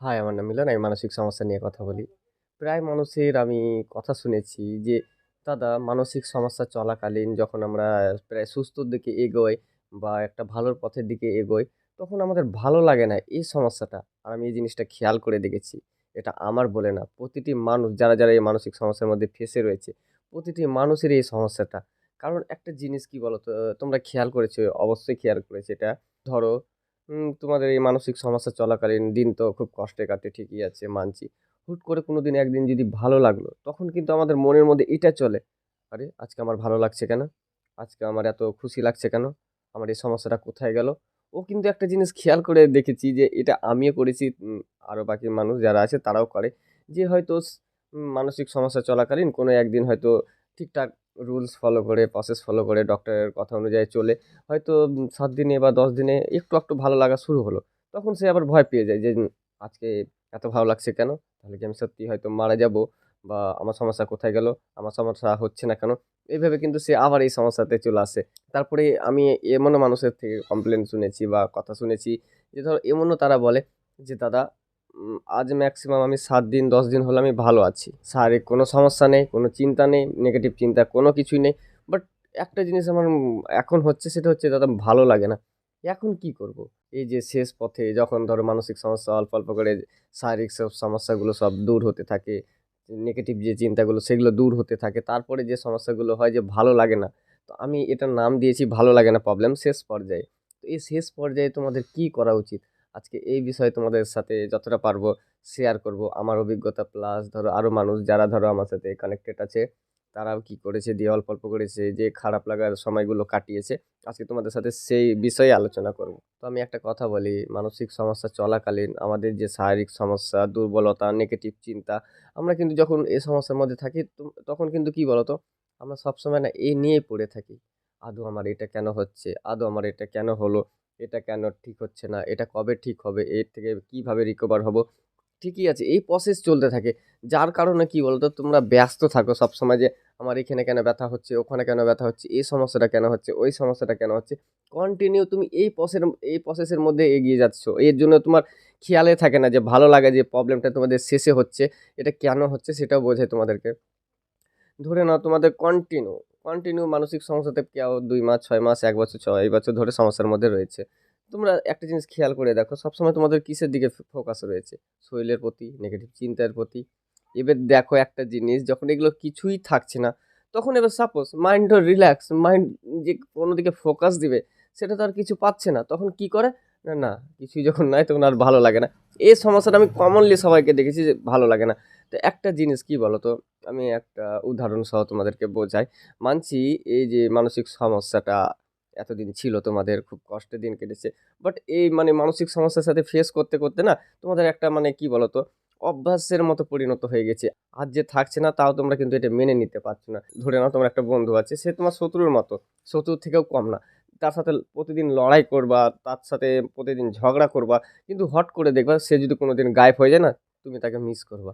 High, আমার নাম মিলন। আমি মানসিক সমস্যা নিয়ে কথা বলি। প্রায় মানুষের আমি কথা শুনেছি যে, দাদা মানসিক সমস্যা চলাকালীন যখন আমরা প্রায় সুস্থর দিকে এগোই বা একটা ভালোর পথের দিকে এগোই, তখন আমাদের ভালো লাগে না এই সমস্যাটা। আর আমি এই জিনিসটা খেয়াল করে দেখেছি। এটা আমার বলে না, প্রতিটি মানুষ যারা এই মানসিক সমস্যার মধ্যে ফেঁসে রয়েছে, প্রতিটি মানুষেরই এই সমস্যাটা। কারণ একটা জিনিস কি বলতো? তোমরা খেয়াল করেছো, অবশ্যই খেয়াল করেছো এটা। ধরো তোমাদের এই মানসিক সমস্যা চলাকালীন দিন তো খুব কষ্টে কাটে, ঠিকই আছে, মানছি। হুট করে কোনোদিন একদিন যদি ভালো লাগলো, তখন কিন্তু আমাদের মনের মধ্যে এটা চলে, "আরে! আজকে আমার ভালো লাগছে কেন? আজকে আমার এত খুশি লাগছে কেন? আমার এই সমস্যাটা কোথায় গেল?" ও কিন্তু একটা জিনিস খেয়াল করে দেখেছি যে এটা আমিও করেছি, আরো বাকি মানুষ যারা আছে তারাও করে। যে হয়তো মানসিক সমস্যা চলাকালীন কোনো একদিন হয়তো ঠিকঠাক রুলস ফলো করে, প্রসেস ফলো করে, ডক্টরের কথা অনুযায়ী চলে হয়তো ৭ দিনে বা ১০ দিনে একটু ভালো লাগা শুরু হলো। তখন সে আবার ভয় পেয়ে যায় যে, আজকে এত ভালো লাগছে কেন? তাহলে কি আমি সত্যিই হয়তো মারা যাবো? বা আমার সমস্যা কোথায় গেল? আমার সমস্যা হচ্ছে না কেন?" এভাবে কিন্তু সে আবার এই সমস্যাতে চলে আসে। তারপরে আমি এমনও মানুষের থেকে কমপ্লেইন শুনেছি বা কথা শুনেছি যে ধরো এমনও তারা বলে যে, "দাদা আজ মেক্সিমাম আমি ৭ দিন ১০ দিন হলো আমি ভালো আছি। শারীরিক কোনো সমস্যা নেই, কোনো চিন্তা নেই, নেগেটিভ চিন্তা কোনো কিছুই নেই। বাট একটা জিনিস আমার এখন হচ্ছে সেটা হচ্ছে দাদা ভালো লাগে না। এখন কি করব? এই যে শেষ পথে যখন ধরো মানসিক সমস্যা অল্প করে শারীরিক সব সমস্যাগুলো সব দূর হতে থাকে। নেগেটিভ যে চিন্তাগুলো সেগুলো দূর হতে থাকে। তারপরে যে সমস্যাগুলো হয় যে ভালো লাগে না। তো আমি এটার নাম দিয়েছি ভালো লাগে না প্রবলেম শেষ পর্যায়ে। তো এই শেষ পর্যায়ে তোমাদের কি করা উচিত? আজকে এই বিষয়ে তোমাদের সাথে যতটা পারবো শেয়ার করব। আমার অভিজ্ঞতা প্লাস ধরো আরো মানুষ যারা ধরো আমার সাথে কানেক্টেড আছে, তারাও কি করেছে দিয়ে অল্প করে যে খারাপ লাগার সময়গুলো কাটিয়েছে। আজকে তোমাদের সাথে সেই বিষয়ে আলোচনা করব। তো আমি একটা কথা বলি, মানসিক সমস্যা চলাকালীন আমাদের যে শারীরিক সমস্যা, দুর্বলতা, নেগেটিভ চিন্তা, আমরা কিন্তু যখন এই সমস্যার মধ্যে থাকি তখন কিন্তু কি বলতো? আমরা সবসময় না এই নিয়েই পড়ে থাকি। আদৌ আমার এটা কেন হচ্ছে? আদৌ আমার এটা কেন হলো? এটা কেন ঠিক হচ্ছে না? এটা কবে ঠিক হবে? এর থেকে কিভাবে রিকভার হব? ঠিকই আছে। এই প্রসেস চলতে থাকে। যার কারণে কি বলতো? তোমরা ব্যস্ত থাকো সবসময় যে, আমার এখানে কেন ব্যথা হচ্ছে? ওখানে কেন ব্যথা হচ্ছে? এই সমস্যাটা কেন হচ্ছে? ওই সমস্যাটা কেন হচ্ছে? কন্টিনিউ তুমি এই প্রসেসের মধ্যে এগিয়ে যাচ্ছ। এর জন্য তোমার খেয়ালে থাকে না যে ভালো লাগা যে প্রবলেমটা তোমাদের শেষে হচ্ছে, এটা কেন হচ্ছে সেটাও বোঝাই তোমাদেরকে। ধরে নাও তোমাদের কন্টিনিউ মানসিক সমস্যাতে কেউ ২ মাস, ৬ মাস, ১ বছর, ৬ বছর ধরে সমস্যার মধ্যে রয়েছে। তোমরা একটা জিনিস খেয়াল করে দেখো, সবসময় তোমাদের কিসের দিকে ফোকাস রয়েছে? শরীরের প্রতি, নেগেটিভ চিন্তার প্রতি। এবার দেখো একটা জিনিস, যখন এগুলো কিছুই থাকছে না, তখন এবার সাপোজ মাইন্ডও রিল্যাক্স, মাইন্ড যে কোনো দিকে ফোকাস দিবে, সেটা তো আর কিছু পাচ্ছে না। তখন কি করে? না, কিছুই যখন নাই তখন আর ভালো লাগে না। এই সমস্যাটা আমি কমনলি সবাইকে দেখেছি যে ভালো লাগে না। তো একটা জিনিস কি বলতো? আমি একটা উদাহরণ সহ তোমাদেরকে বোঝাই। মানছি এই যে মানসিক সমস্যাটা এতদিন ছিল তোমাদের, খুব কষ্টে দিন কেটেছে। বাট এই মানে মানসিক সমস্যার সাথে ফেস করতে না তোমাদের একটা মানে কি বলতো? অভ্যাসের মতো পরিণত হয়ে গেছে। আর যে থাকছে না তাও তোমরা কিন্তু এটা মেনে নিতে পারছো না। ধরে নাও তোমার একটা বন্ধু আছে, সে তোমার শত্রুর মতো। শত্রুর থেকেও কম না। তার সাথে প্রতিদিন লড়াই করবা, তার সাথে প্রতিদিন ঝগড়া করবা। কিন্তু হট করে দেখবা সে যদি কোনোদিন গায়েব হয়ে যায় না, তুমি তাকে মিস করবা।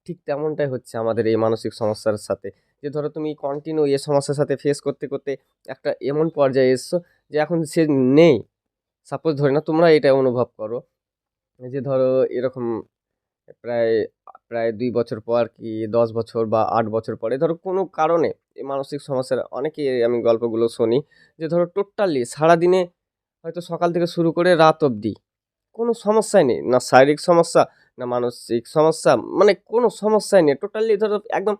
ঠিক তেমনটাই হচ্ছে আমাদের এই মানসিক সমস্যার সাথে। যে ধরো তুমি কন্টিনিউ এই সমস্যার সাথে ফেস করতে একটা এমন পর্যায়ে এসছো যে এখন সে নেই। সাপোজ ধরে নাও তোমরা এটা অনুভব করো যে ধরো এরকম প্রায় প্রায় ২ বছর পর কি ১০ বছর বা ৮ বছর পরে ধরো কোনো কারণে এই মানসিক সমস্যার অনেকেই আমি গল্পগুলো শুনি যে ধরো টোটালি সারাদিনে হয়তো সকাল থেকে শুরু করে রাত অবধি কোনো সমস্যাই নেই। না শারীরিক সমস্যা, না মানসিক সমস্যা, মানে কোনো সমস্যাই নেই। টোটালি ধরো একদম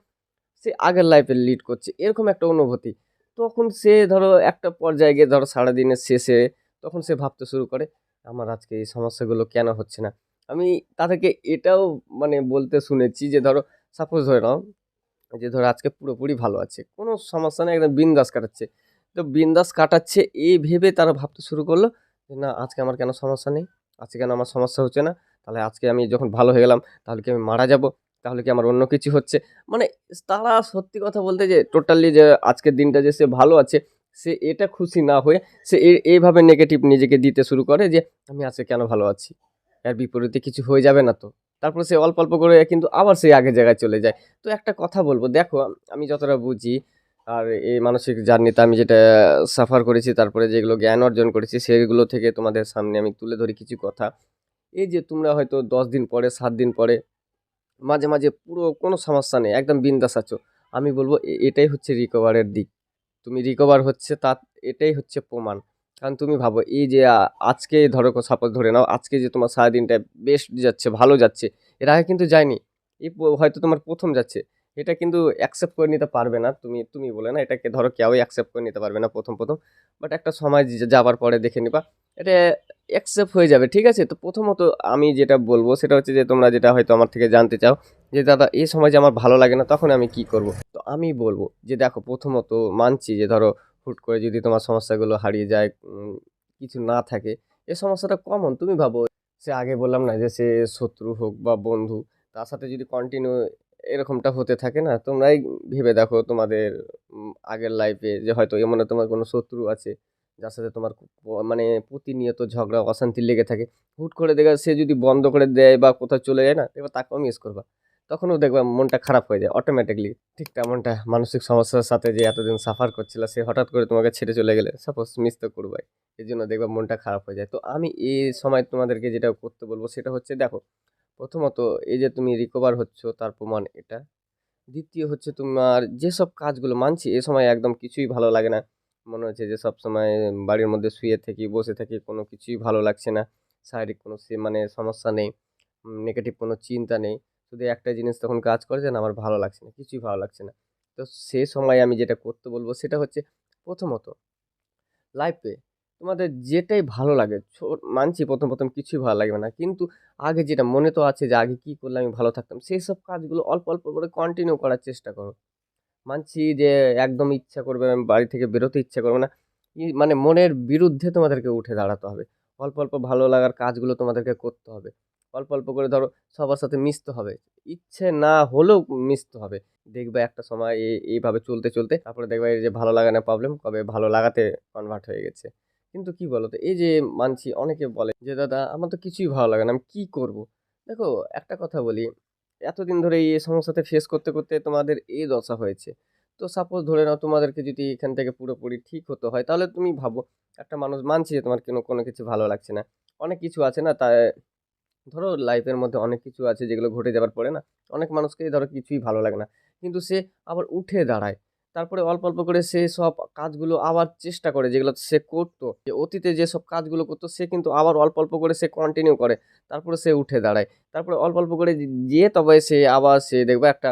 সে আগের লাইফে লিড করছে। এরকম একটা অনুভূতি। তখন সে ধরো একটা পর্যায়ে গিয়ে ধরো সারাদিনের শেষে তখন সে ভাবতে শুরু করে, আমার আজকে এই সমস্যাগুলো কেন হচ্ছে না? আমি তাদেরকে এটাও মানে বলতে শুনেছি যে ধরো সাপোজ ধরে নাও যে ধরো আজকে পুরোপুরি ভালো আছে। কোনো সমস্যা নাই, একদম বিন্দাস কাটাচ্ছে। তো বিন্দাস কাটাচ্ছে এই ভেবে তারা ভাবতে শুরু করলো যে, "না আজকে আমার কেন সমস্যা নেই? আজকে কেন আমার সমস্যা হচ্ছে না? তাহলে আজকে আমি যখন ভালো হয়ে গেলাম তাহলে কি আমি মারা যাবো? তাহলে কি আমার অন্য কিছু হচ্ছে?" মানে তারা সত্যি কথা বলতে যে টোটালি যে আজকের দিনটা যে সে ভালো আছে, সে এটা খুশি না হয়ে সে এইভাবে নেগেটিভ নিজেকে দিতে শুরু করে যে, "আমি আজকে কেন ভালো আছি? এর বিপরীতে কিছু হয়ে যাবে না তো?" তারপরে সে অল্প করে কিন্তু আবার সেই আগের জায়গায় চলে যায়। তো একটা কথা বলবো, দেখো আমি যতটা বুঝি আর এই মানসিক জার্নিতে আমি যেটা সাফার করেছি, তারপরে যেগুলো জ্ঞান অর্জন করেছি সেগুলো থেকে তোমাদের সামনে আমি তুলে ধরি কিছু কথা। এই যে তোমরা হয়তো 10 দিন পরে, 7 দিন পরে মাঝে, মাঝে পুরো কোনো সমস্যা নেই, একদম বিন্দাস আছো। আমি বলব এটাই হচ্ছে রিকভারের দিক। তুমি রিকভার হচ্ছে এটাই হচ্ছে প্রমাণ। কারণ তুমি ভাবো এই যে আজকে ধরো সাপোজ ধরে নাও আজকে যে তোমার সারাদিনটা বেশ যাচ্ছে, ভালো যাচ্ছে। এর আগে কিন্তু যায়নি। হয়তো তোমার ১ম যাচ্ছে। এটা কিন্তু অ্যাকসেপ্ট করে নিতে পারবে না। তুমি বলে না এটাকে ধরো কেউই অ্যাকসেপ্ট করে নিতে পারবে না ১ম। বাট একটা সময় যাবার পরে দেখে নিবা এটা অ্যাকসেপ্ট হয়ে যাবে। ঠিক আছে? তো প্রথমত আমি যেটা বলব সেটা হচ্ছে যে তোমরা যেটা হয়তো আমার থেকে জানতে চাও যে দাদা এই সময় যে আমার ভালো লাগে না তখন আমি কি করব? তো আমি বলব যে দেখো প্রথমত মানছি যে ধরো হুট করে যদি তোমার সমস্যাগুলো হারিয়ে যায়, কিছু না থাকে, এই সমস্যাটা কমন। তুমি ভাবো সে আগে বললাম না যে সে শত্রু হোক বা বন্ধু, তার সাথে যদি কন্টিনিউ এরকমটা হতে থাকে না, তোমরাই ভেবে দেখো তোমাদের আগের লাইফে যে হয়তো এমন তোমার কোনো শত্রু আছে, যার সাথে তোমার খুব মানে প্রতিনিয়ত ঝগড়া অশান্তি লেগে থাকে। হুট করে দেখবা সে যদি বন্ধ করে দেয় বা কোথাও চলে যায় না, এবার তাকেও মিস করবা। তখনও দেখবা মনটা খারাপ হয়ে যায় অটোমেটিক্যালি। ঠিক তেমনটা মানসিক সমস্যার সাথে যে এতদিন সাফার করছিলা সে হঠাৎ করে তোমাকে ছেড়ে চলে গেলে সাপোজ মিস তো করবাই। এজন্য দেখবা মনটা খারাপ হয়ে যায়। তো আমি এই সময় তোমাদেরকে যেটা করতে বলব সেটা হচ্ছে দেখো, প্রথমত এই যে তুমি রিকভার হচ্ছ তার প্রমাণ এটা। দ্বিতীয় হচ্ছে তোমার যেসব কাজগুলো মানছি এ সময় একদম কিছুই ভালো লাগে না। মনে হচ্ছে যে সবসময় বাড়ির মধ্যে শুয়ে থাকি, বসে থাকি, কোনো কিছুই ভালো লাগছে না। শারীরিক কোনো মানে সমস্যা নেই। নেগেটিভ কোনো চিন্তা নেই। শুধু একটা জিনিস তখন কাজ করে যে না আমার ভালো লাগছে না, কিছুই ভালো লাগছে না। তো সে সময় আমি যেটা করতে বলব সেটা হচ্ছে প্রথমত লাইফে তোমাদের যেটাই ভালো লাগে মানছি ১ম কিছুই ভালো লাগবে না। কিন্তু আগে যেটা মনে তো আছে যে আগে কি করলে আমি ভালো থাকতাম। সেইসব কাজগুলো অল্প, অল্প করে কন্টিনিউ করার চেষ্টা করো। মানছি যে একদম ইচ্ছা করবে আমি বাড়ি থেকে বেরোতে ইচ্ছা করবে না। মানে মনের বিরুদ্ধে তোমাদেরকে উঠে দাঁড়াতে হবে। অল্প, অল্প ভালো লাগার কাজগুলো তোমাদেরকে করতে হবে। অল্প, অল্প করে ধরো সবার সাথে মিশতে হবে। ইচ্ছে না হলেও মিশতে হবে। দেখবে একটা সময় এইভাবে চলতে, চলতে তারপরে দেখবা এই যে ভালো লাগা না প্রবলেম কবে ভালো লাগাতে কনভার্ট হয়ে গেছে। কিন্তু কি বলতো এই যে মানছি অনেকে বলে যে দাদা আমার তো কিছুই ভালো লাগে না। আমি কি করব? দেখো একটা কথা বলি, এতদিন ধরে এই সমস্যাতে ফেস করতে, করতে তোমাদের এই দশা হয়েছে। তো সাপোজ ধরে নাও তোমাদেরকে যদি এখান থেকে পুরোপুরি ঠিক হতে হয় তাহলে তুমি ভাবো একটা মানুষ মানছি যে তোমার কোনো কিছু ভালো লাগছে না। অনেক কিছু আছে না ধরো লাইফের মধ্যে অনেক কিছু আছে যেগুলো ঘটে যাবার পরে না অনেক মানুষকেই ধরো কিছুই ভালো লাগে না। কিন্তু সে আবার উঠে দাঁড়ায়। তারপরে অল্প, অল্প করে সে সব কাজগুলো আবার চেষ্টা করে যেগুলো সে করতো। যে অতীতে যেসব কাজগুলো করতো সে কিন্তু আবার অল্প, অল্প করে সে কন্টিনিউ করে। তারপরে সে উঠে দাঁড়ায়। তারপরে অল্প, অল্প করে যেয়ে তবে সে আবার সে দেখবে একটা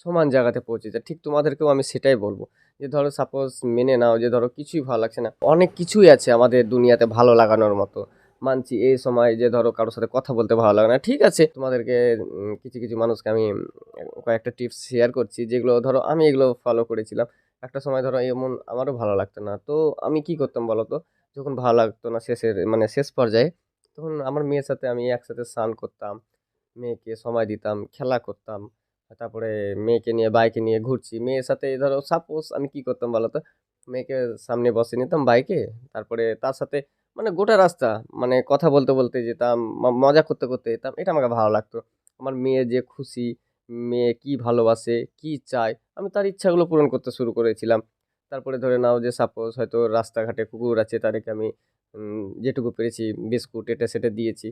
সমান জায়গাতে পৌঁছে যায়। ঠিক তোমাদেরকেও আমি সেটাই বলব। যে ধরো সাপোজ মেনে নাও যে ধরো কিছুই ভালো লাগছে না। অনেক কিছুই আছে আমাদের দুনিয়াতে ভালো লাগানোর মতো। মানছি এই সময় যে ধরো কারোর সাথে কথা বলতে ভালো লাগে না। ঠিক আছে? তোমাদেরকে কিছু, কিছু মানুষকে আমি কয়েকটা টিপস শেয়ার করছি যেগুলো ধরো আমি এগুলো ফলো করেছিলাম। একটা সময় ধরো এমন আমারও ভালো লাগতো না। তো আমি কি করতাম বলো তো? যখন ভালো লাগতো না মানে শেষ পর্যায়ে তখন আমার মেয়ের সাথে আমি একসাথে স্নান করতাম। মেয়েকে সময় দিতাম, খেলা করতাম। তারপরে মেয়েকে নিয়ে বাইকে নিয়ে ঘুরছি। মেয়ের সাথে ধরো সাপোজ আমি কি করতাম বলো তো? মেয়েকে সামনে বসিয়ে নিতাম বাইকে। তারপরে তার সাথে মানে গোটা রাস্তা মানে কথা বলতে, বলতে যেতাম, মজা করতে, করতে যেতাম। এটা আমাকে ভালো লাগতো। আমার মেয়ে যে খুশি, মেয়ে কি ভালোবাসে, কি চায়, আমি তার ইচ্ছাগুলো পূরণ করতে শুরু করেছিলাম। তারপরে ধরে নাও যে সাপোজ হয়তো রাস্তাঘাটে কুকুর আছে তাদেরকে আমি যেটুকু পেরেছি বিস্কুট এটা সেটা দিয়েছি।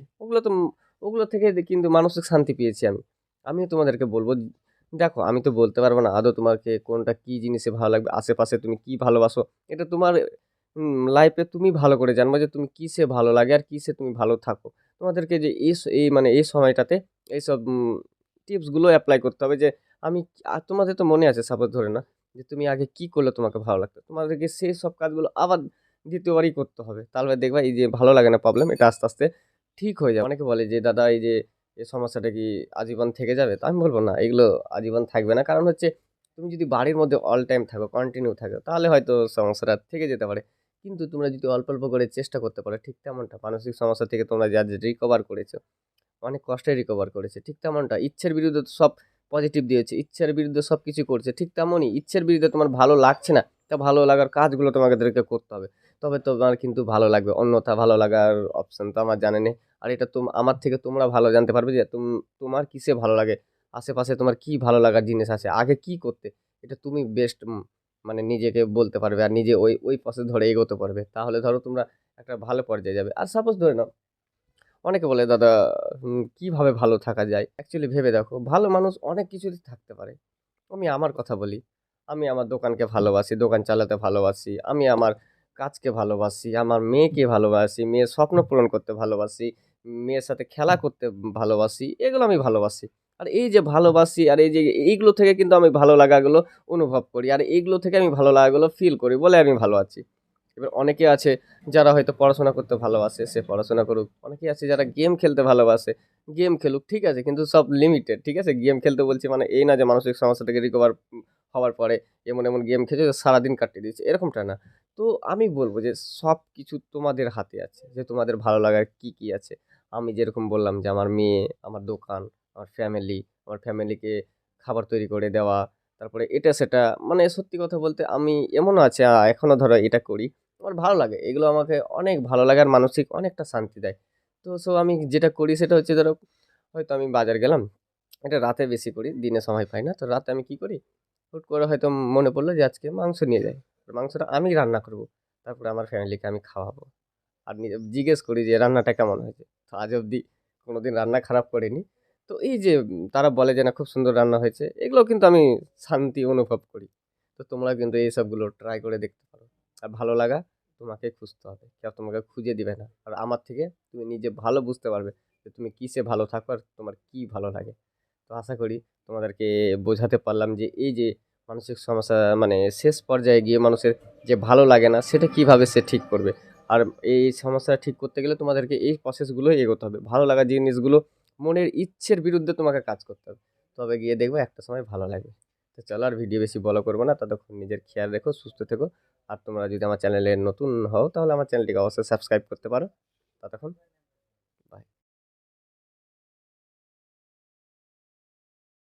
ওগুলো থেকে কিন্তু মানসিক শান্তি পেয়েছি আমি। আমিও তোমাদেরকে বলব, দেখো আমি তো বলতে পারব না আদৌ তোমাকে কোনটা কি জিনিসে ভালো লাগবে। আশেপাশে তুমি কি ভালোবাসো এটা তোমার লাইফে তুমি ভালো করে জানবা যে তুমি কিসে ভালো লাগে আর কিসে তুমি ভালো থাকো। তোমাদেরকে যে এই মানে এই সময়টাতে এইসব টিপসগুলো এপ্লাই করতে হবে যে আমি তোমাদের তো মনে আছে সাপোজ ধরে না যে তুমি আগে কি করলে তোমাকে ভালো লাগতো। তোমাদেরকে সেই সব কাজগুলো আবার ২য় বারই করতে হবে। তাহলে দেখবা এই যে ভালো লাগে না প্রবলেম এটা আস্তে, আস্তে ঠিক হয়ে যাবে। অনেকে বলে যে দাদা এই সমস্যাটা কি আজীবন থেকে যাবে? তো আমি বলব না এগুলো আজীবন থাকবে না। কারণ হচ্ছে তুমি যদি বাড়ির মধ্যে অল টাইম থাকো, কন্টিনিউ থাকো তাহলে হয়তো সমস্যাটা থেকে যেতে পারে। কিন্তু তোমরা যদি অল্প, অল্প করে চেষ্টা করতে পারো ঠিক তেমনটা মানসিক সমস্যা থেকে তোমরা যা রিকভার করেছো, অনেক কষ্টে রিকভার করেছে। ঠিক তেমনটা ইচ্ছের বিরুদ্ধে তো সব পজিটিভ দিয়েছে। ইচ্ছের বিরুদ্ধে সবকিছু করছে। ঠিক তেমনই ইচ্ছের বিরুদ্ধে তোমার ভালো লাগছে না। তা ভালো লাগার কাজগুলো তোমাদেরকে করতে হবে। তবে তোমার কিন্তু ভালো লাগবে। অন্যথা ভালো লাগার অপশন তো আমার জানা নেই। আর এটা আমার থেকে তোমরা ভালো জানতে পারবে যে তোমার কিসে ভালো লাগে। আশেপাশে তোমার কি ভালো লাগার জিনিস আছে। আগে কি করতে? এটা তুমি বেস্ট মানে নিজেকে বলতে পারবে। আর নিজে ওই পথে ধরে এগোতে পারবে। তাহলে ধরো তোমরা একটা ভালো পর্যায়ে যাবে। আর সাপোজ ধরে নাও অনেকে বলে, "দাদা কিভাবে ভালো থাকা যায়?" অ্যাকচুয়ালি ভেবে দেখো, ভালো মানুষ অনেক কিছুতে থাকতে পারে। আমি আমার কথা বলি। আমি আমার দোকানকে ভালোবাসি, দোকান চালাতে ভালোবাসি। আমি আমার কাজকে ভালোবাসি, আমার মেয়েকে ভালোবাসি, মেয়ের স্বপ্ন পূরণ করতে ভালোবাসি, মেয়ের সাথে খেলা করতে ভালোবাসি। এগুলো আমি ভালোবাসি। আর এই যে ভালোবাসি আর এই যে এইগুলো থেকে কিন্তু আমি ভালো লাগাগুলো অনুভব করি। আর এইগুলো থেকে আমি ভালো লাগাগুলো ফিল করি বলে আমি ভালো আছি। এবার অনেকে আছে যারা হয়তো পড়াশোনা করতে ভালোবাসে, সে পড়াশোনা করুক। অনেকেই আছে যারা গেম খেলতে ভালোবাসে, গেম খেলুক। ঠিক আছে? কিন্তু সব লিমিটেড। ঠিক আছে? গেম খেলতে বলছি মানে এই না যে মানসিক সমস্যা থেকে রিকভার হওয়ার পরে এমন গেম খেলছে যে সারাদিন কাটিয়ে দিচ্ছে, এরকমটা না। তো আমি বলব যে সবকিছু তোমাদের হাতে আছে। যে তোমাদের ভালো লাগার কি আছে। আমি যেরকম বললাম যে আমার মেয়ে, আমার দোকান, আমার ফ্যামিলি, আমার ফ্যামিলিকে খাবার তৈরি করে দেওয়া, তারপরে এটা সেটা মানে সত্যি কথা বলতে আমি এমনও আছে এখনো ধরো এটা করি। আমার ভালো লাগে। এগুলো আমাকে অনেক ভালো লাগে আর মানসিক অনেকটা শান্তি দেয়। তো আমি যেটা করি সেটা হচ্ছে ধরো হয়তো আমি বাজার গেলাম। এটা রাতে বেশি করি। দিনে সময় পাই না। তো রাতে আমি কি করি? হুট করে হয়তো মনে পড়লো যে আজকে মাংস নিয়ে যাই। মাংসটা আমি রান্না করব। তারপরে আমার ফ্যামিলিকে আমি খাওয়াবো। আর জিজ্ঞেস করি যে রান্নাটা কেমন হয়েছে? তো আজ অব্দি কোনোদিন রান্না খারাপ করিনি। তো এই যে তারা বলে যে না খুব সুন্দর রান্না হয়েছে। এগুলো কিন্তু আমি শান্তি অনুভব করি। তো তোমরা কিন্তু এইসবগুলো ট্রাই করে দেখতে পারো। আর ভালো লাগা তোমাকে খুঁজতে হবে। কেউ তোমাকে খুঁজে দিবে না। আর আমার থেকে তুমি নিজে ভালো বুঝতে পারবে যে তুমি কিসে ভালো থাকো আর তোমার কি ভালো লাগে। তো আশা করি তোমাদেরকে বোঝাতে পারলাম যে এই যে মানসিক সমস্যা মানে শেষ পর্যায়ে গিয়ে মানুষের যে ভালো লাগে না সেটা কিভাবে সে ঠিক করবে। আর এই সমস্যা ঠিক করতে গেলে তোমাদেরকে এই প্রসেসগুলোই এগোতে হবে। ভালো লাগা জিনিসগুলো মনের ইচ্ছের বিরুদ্ধে তোমাকে কাজ করতে হবে। তবে গিয়ে দেখবে একটা সময় ভালো লাগবে। তো চলো আর ভিডিও বেশি বড় করব না। ততক্ষণ নিজের খেয়াল রেখো, সুস্থ থেকো। আর তোমরা যদি আমার চ্যানেলে নতুন হও তাহলে আমার চ্যানেলটিকে অবশ্যই সাবস্ক্রাইব করতে পারো। ততক্ষণ